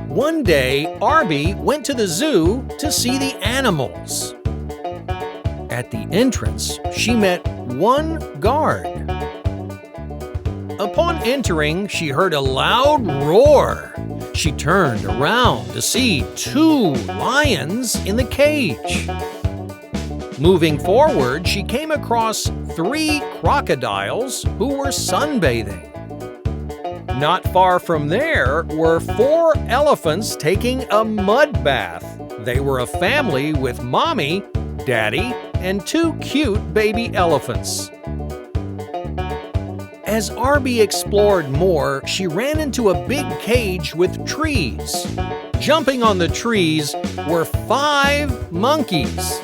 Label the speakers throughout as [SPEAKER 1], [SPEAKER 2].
[SPEAKER 1] One day, Arby went to the zoo to see the animals. At the entrance, she met one guard. Upon entering, she heard a loud roar. She turned around to see two lions in the cage. Moving forward, she came across three crocodiles who were sunbathing. Not far from there were four elephants taking a mud bath. They were a family with Mommy, Daddy, and two cute baby elephants. As Arby explored more, she ran into a big cage with trees. Jumping on the trees were 5 monkeys.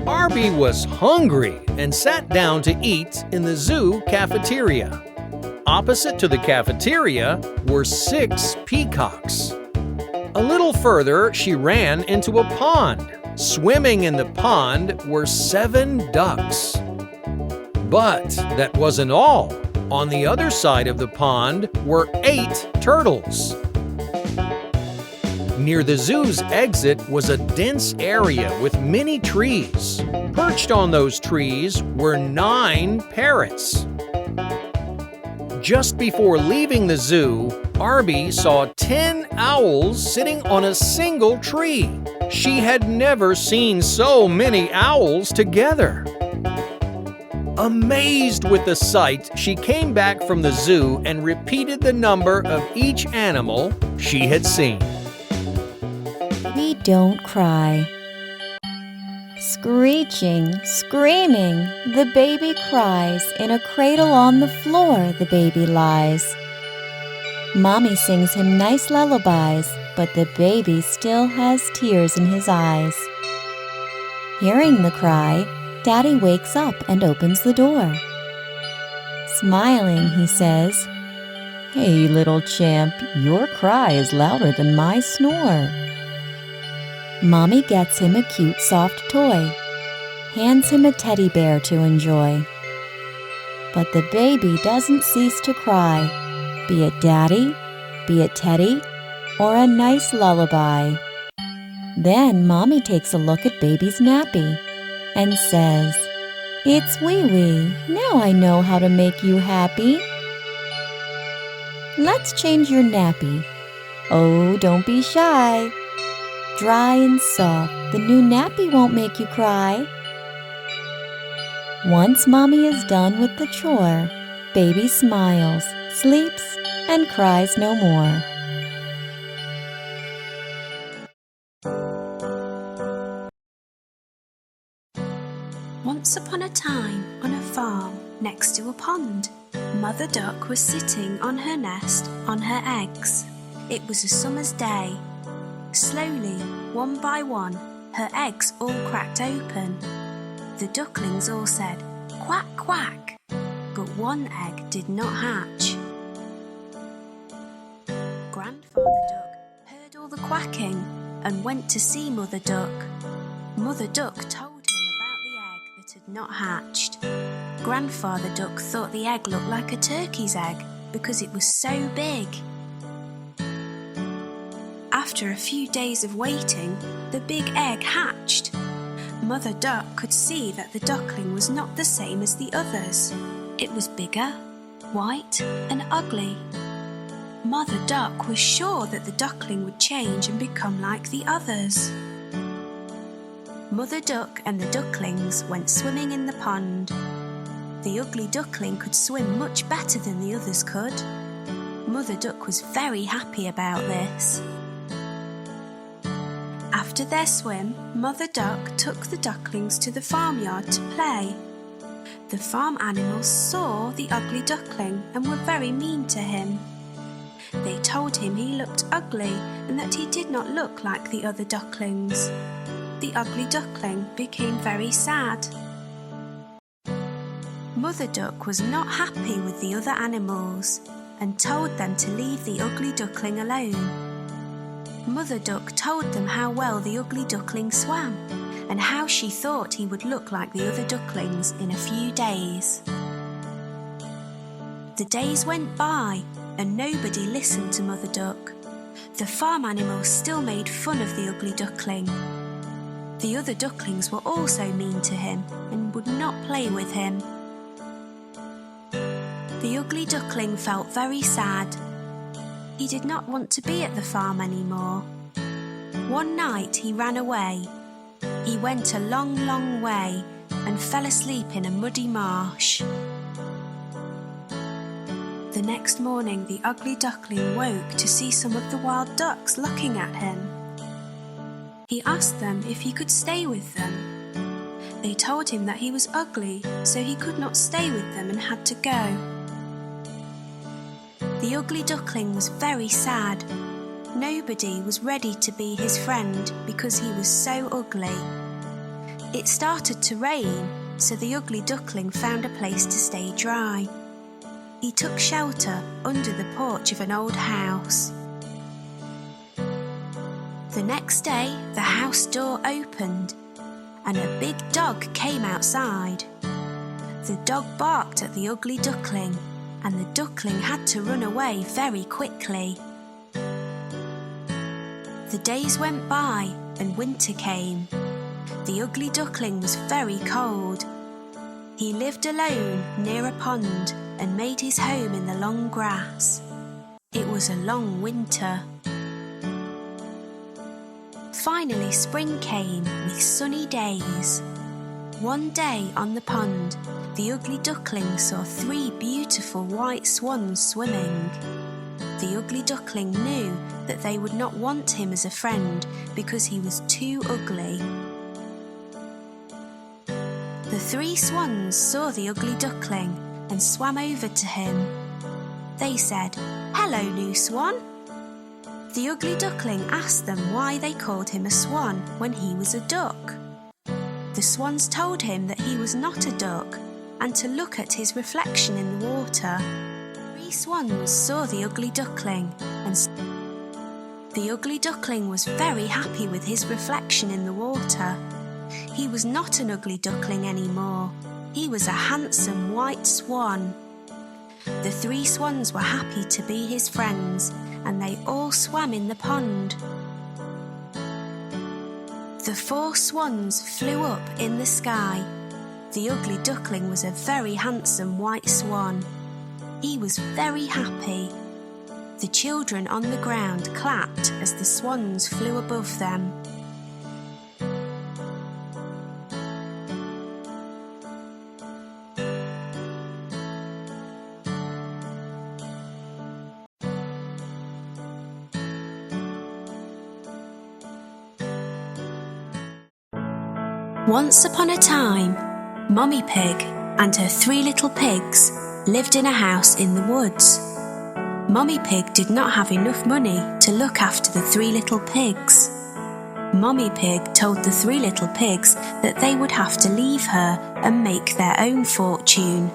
[SPEAKER 1] Arby was hungry and sat down to eat in the zoo cafeteria. Opposite to the cafeteria were 6 peacocks. A little further, she ran into a pond. Swimming in the pond were 7 ducks. But that wasn't all. On the other side of the pond were 8 turtles. Near the zoo's exit was a dense area with many trees. Perched on those trees were 9 parrots. Just before leaving the zoo, Arby saw 10 owls sitting on a single tree. She had never seen so many owls together. Amazed with the sight, she came back from the zoo and repeated the number of each animal she had seen.
[SPEAKER 2] We don't cry. Screeching, screaming, the baby cries. In a cradle on the floor, the baby lies. Mommy sings him nice lullabies, but the baby still has tears in his eyes. Hearing the cry, Daddy wakes up and opens the door. Smiling, he says, "Hey, little champ, your cry is louder than my snore." Mommy gets him a cute soft toy, hands him a teddy bear to enjoy. But the baby doesn't cease to cry, be it Daddy, be it Teddy, or a nice lullaby. Then Mommy takes a look at baby's nappy and says, "It's wee-wee, now I know how to make you happy. Let's change your nappy. Oh, don't be shy. Dry and soft, the new nappy won't make you cry." Once Mommy is done with the chore, baby smiles, sleeps, and cries no more.
[SPEAKER 3] Once upon a time, on a farm next to a pond, Mother Duck was sitting on her nest on her eggs. It was a summer's day. Slowly, one by one, her eggs all cracked open. The ducklings all said, "Quack, quack," but one egg did not hatch. Grandfather Duck heard all the quacking and went to see Mother Duck. Mother Duck told him about the egg that had not hatched. Grandfather Duck thought the egg looked like a turkey's egg because it was so big. After a few days of waiting, the big egg hatched. Mother Duck could see that the duckling was not the same as the others. It was bigger, white, and ugly. Mother Duck was sure that the duckling would change and become like the others. Mother Duck and the ducklings went swimming in the pond. The ugly duckling could swim much better than the others could. Mother Duck was very happy about this. After their swim, Mother Duck took the ducklings to the farmyard to play. The farm animals saw the ugly duckling and were very mean to him. They told him he looked ugly and that he did not look like the other ducklings. The ugly duckling became very sad. Mother Duck was not happy with the other animals and told them to leave the ugly duckling alone. Mother Duck told them how well the ugly duckling swam and how she thought he would look like the other ducklings in a few days. The days went by and nobody listened to Mother Duck. The farm animals still made fun of the ugly duckling. The other ducklings were also mean to him and would not play with him. The ugly duckling felt very sad. He did not want to be at the farm anymore. One night he ran away. He went a long, long way and fell asleep in a muddy marsh. The next morning the ugly duckling woke to see some of the wild ducks looking at him. He asked them if he could stay with them. They told him that he was ugly, so he could not stay with them and had to go. The ugly duckling was very sad. Nobody was ready to be his friend because he was so ugly. It started to rain, so the ugly duckling found a place to stay dry. He took shelter under the porch of an old house. The next day, the house door opened and a big dog came outside. The dog barked at the ugly duckling, and the duckling had to run away very quickly. The days went by and winter came. The ugly duckling was very cold. He lived alone near a pond and made his home in the long grass. It was a long winter. Finally spring came with sunny days. One day on the pond, the ugly duckling saw 3 beautiful white swans swimming. The ugly duckling knew that they would not want him as a friend because he was too ugly. The 3 swans saw the ugly duckling and swam over to him. They said, "Hello, new swan." The ugly duckling asked them why they called him a swan when he was a duck. The swans told him that he was not a duck and to look at his reflection in the water. 3 swans saw the ugly duckling and the ugly duckling was very happy with his reflection in the water. He was not an ugly duckling anymore. He was a handsome white swan. The 3 swans were happy to be his friends, and they all swam in the pond. The 4 swans flew up in the sky. The ugly duckling was a very handsome white swan. He was very happy. The children on the ground clapped as the swans flew above them. Once upon a time, Mummy Pig and her 3 little pigs lived in a house in the woods. Mummy Pig did not have enough money to look after the 3 little pigs. Mummy Pig told the 3 little pigs that they would have to leave her and make their own fortune.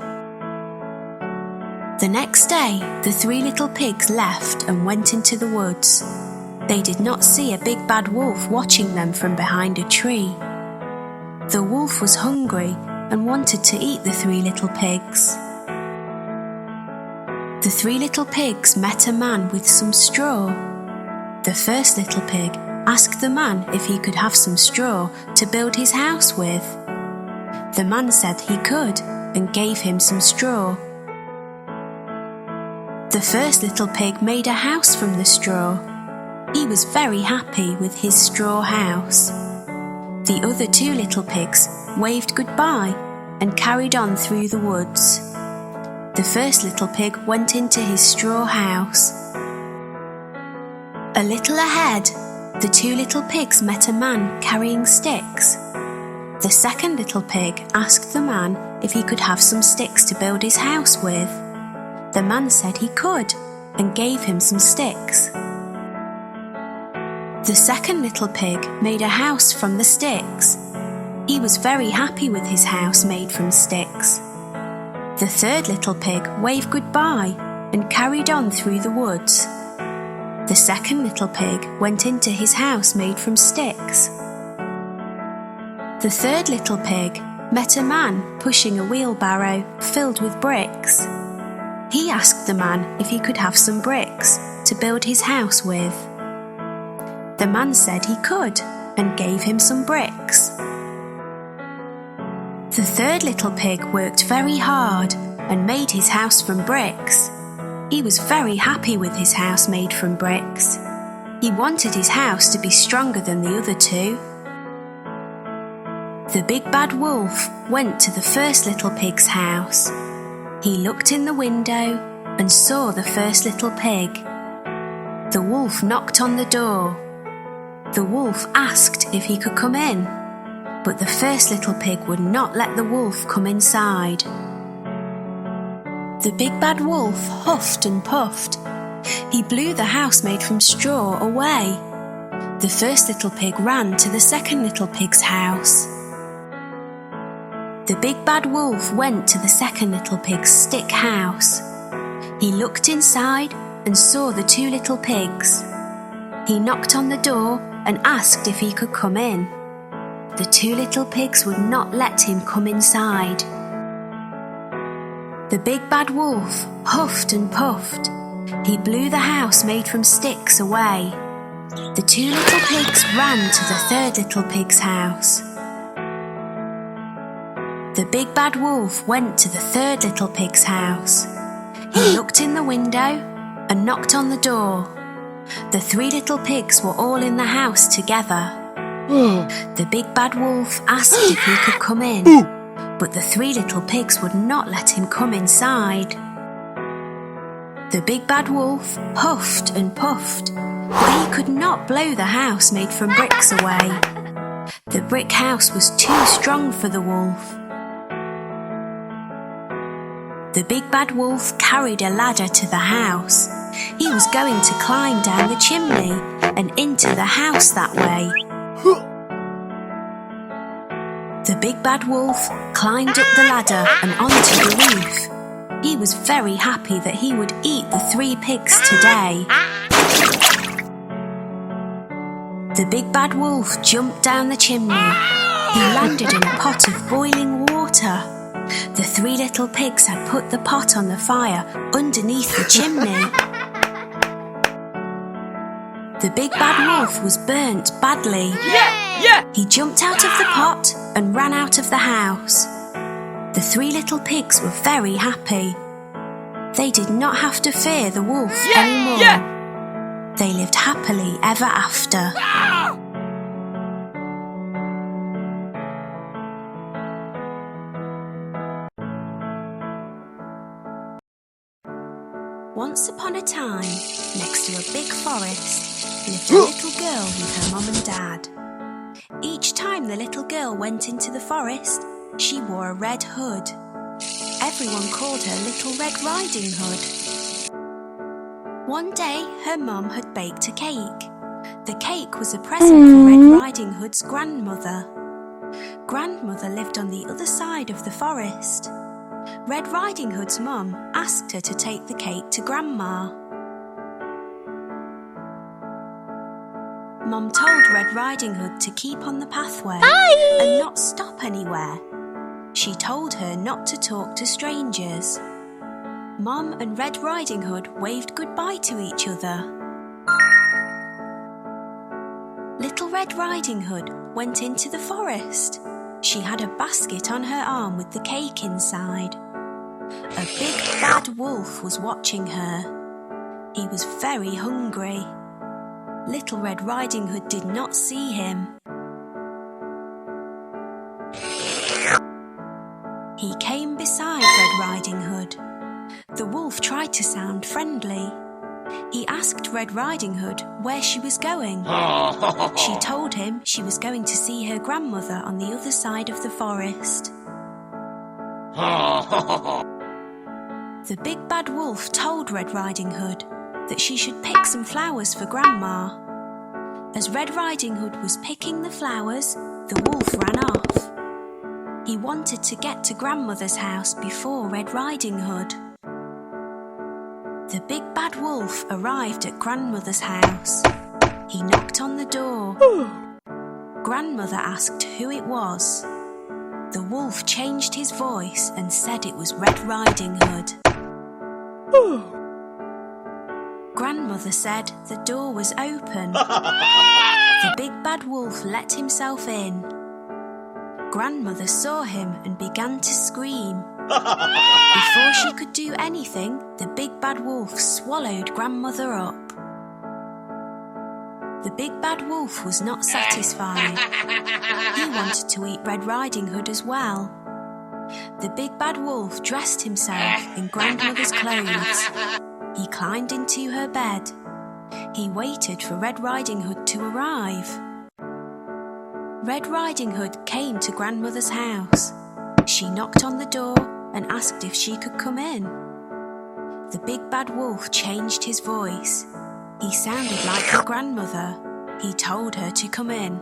[SPEAKER 3] The next day, the 3 little pigs left and went into the woods. They did not see a big bad wolf watching them from behind a tree. The wolf was hungry and wanted to eat the 3 little pigs. The 3 little pigs met a man with some straw. The first little pig asked the man if he could have some straw to build his house with. The man said he could and gave him some straw. The first little pig made a house from the straw. He was very happy with his straw house. The other 2 little pigs waved goodbye and carried on through the woods. The first little pig went into his straw house. A little ahead, the 2 little pigs met a man carrying sticks. The second little pig asked the man if he could have some sticks to build his house with. The man said he could and gave him some sticks. The second little pig made a house from the sticks. He was very happy with his house made from sticks. The third little pig waved goodbye and carried on through the woods. The second little pig went into his house made from sticks. The third little pig met a man pushing a wheelbarrow filled with bricks. He asked the man if he could have some bricks to build his house with. The man said he could and gave him some bricks. The third little pig worked very hard and made his house from bricks. He was very happy with his house made from bricks. He wanted his house to be stronger than the other two. The big bad wolf went to the first little pig's house. He looked in the window and saw the first little pig. The wolf knocked on the door. The wolf asked if he could come in, but the first little pig would not let the wolf come inside. The big bad wolf huffed and puffed. He blew the house made from straw away. The first little pig ran to the second little pig's house. The big bad wolf went to the second little pig's stick house. He looked inside and saw the two little pigs. He knocked on the door and asked if he could come in. The two little pigs would not let him come inside. The big bad wolf huffed and puffed. He blew the house made from sticks away. The two little pigs ran to the third little pig's house. The big bad wolf went to the third little pig's house. He looked in the window and knocked on the door. The three little pigs were all in the house together. The big bad wolf asked if he could come in, but the three little pigs would not let him come inside. The big bad wolf huffed and puffed, but he could not blow the house made from bricks away. The brick house was too strong for the wolf. The big bad wolf carried a ladder to the house. He was going to climb down the chimney and into the house that way. The big bad wolf climbed up the ladder and onto the roof. He was very happy that he would eat the three pigs today. The big bad wolf jumped down the chimney. He landed in a pot of boiling water. The three little pigs had put the pot on the fire underneath the chimney. The big bad wolf was burnt badly. He jumped out of the pot and ran out of the house. The three little pigs were very happy. They did not have to fear the wolf anymore. They lived happily ever after. Once upon a time, next to a big forest, lived a little girl with her mum and dad. Each time the little girl went into the forest, she wore a red hood. Everyone called her Little Red Riding Hood. One day, her mum had baked a cake. The cake was a present for Red Riding Hood's grandmother. Grandmother lived on the other side of the forest. Red Riding Hood's mum asked her to take the cake to Grandma. Mum told Red Riding Hood to keep on the pathway and not stop anywhere. She told her not to talk to strangers. Mum and Red Riding Hood waved goodbye to each other. Little Red Riding Hood went into the forest. She had a basket on her arm with the cake inside. A big bad wolf was watching her. He was very hungry. Little Red Riding Hood did not see him. He came beside Red Riding Hood. The wolf tried to sound friendly. He asked Red Riding Hood where she was going. She told him she was going to see her grandmother on the other side of the forest. The big bad wolf told Red Riding Hood that she should pick some flowers for Grandma. As Red Riding Hood was picking the flowers, the wolf ran off. He wanted to get to Grandmother's house before Red Riding Hood. The big bad wolf arrived at Grandmother's house. He knocked on the door. Grandmother asked who it was. The wolf changed his voice and said it was Red Riding Hood. Grandmother said the door was open. The big bad wolf let himself in. Grandmother saw him and began to scream. Before she could do anything, the big bad wolf swallowed Grandmother up. The big bad wolf was not satisfied. He wanted to eat Red Riding Hood as well. The big bad wolf dressed himself in Grandmother's clothes. He climbed into her bed. He waited for Red Riding Hood to arrive. Red Riding Hood came to Grandmother's house. She knocked on the door and asked if she could come in. The big bad wolf changed his voice. He sounded like her grandmother. He told her to come in.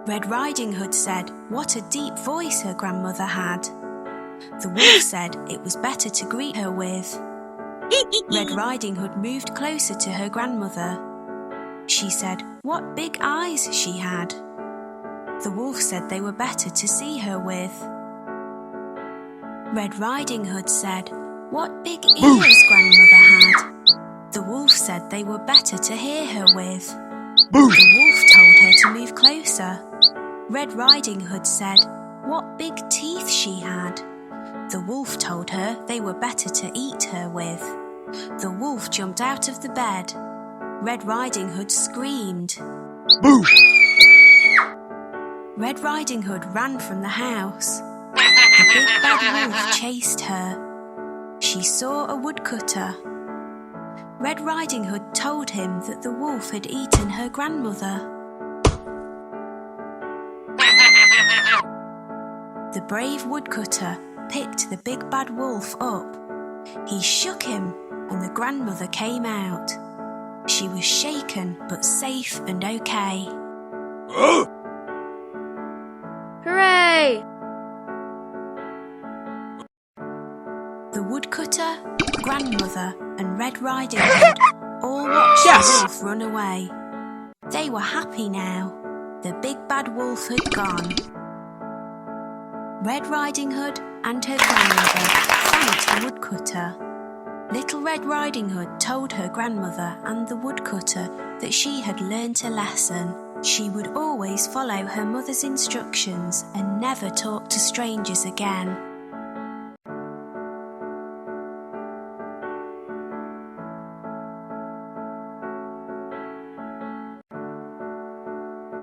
[SPEAKER 3] Red Riding Hood said what a deep voice her grandmother had. The wolf said it was better to greet her with. Red Riding Hood moved closer to her grandmother. She said what big eyes she had. The wolf said they were better to see her with. Red Riding Hood said what big ears grandmother had. The wolf said they were better to hear her with. The wolf told her to move closer. Red Riding Hood said what big teeth she had. The wolf told her they were better to eat her with. The wolf jumped out of the bed. Red Riding Hood screamed. Red Riding Hood ran from the house. The big bad wolf chased her. She saw a woodcutter. Red Riding Hood told him that the wolf had eaten her grandmother. The brave woodcutter picked the big bad wolf up. He shook him and the grandmother came out. She was shaken but safe and okay.
[SPEAKER 4] Hooray!
[SPEAKER 3] The woodcutter, grandmother and Red Riding Hood all watched the wolf run away. They were happy now. The big bad wolf had gone. Red Riding Hood and her grandmother thanked the woodcutter. Little Red Riding Hood told her grandmother and the woodcutter that she had learnt a lesson. She would always follow her mother's instructions and never talk to strangers again.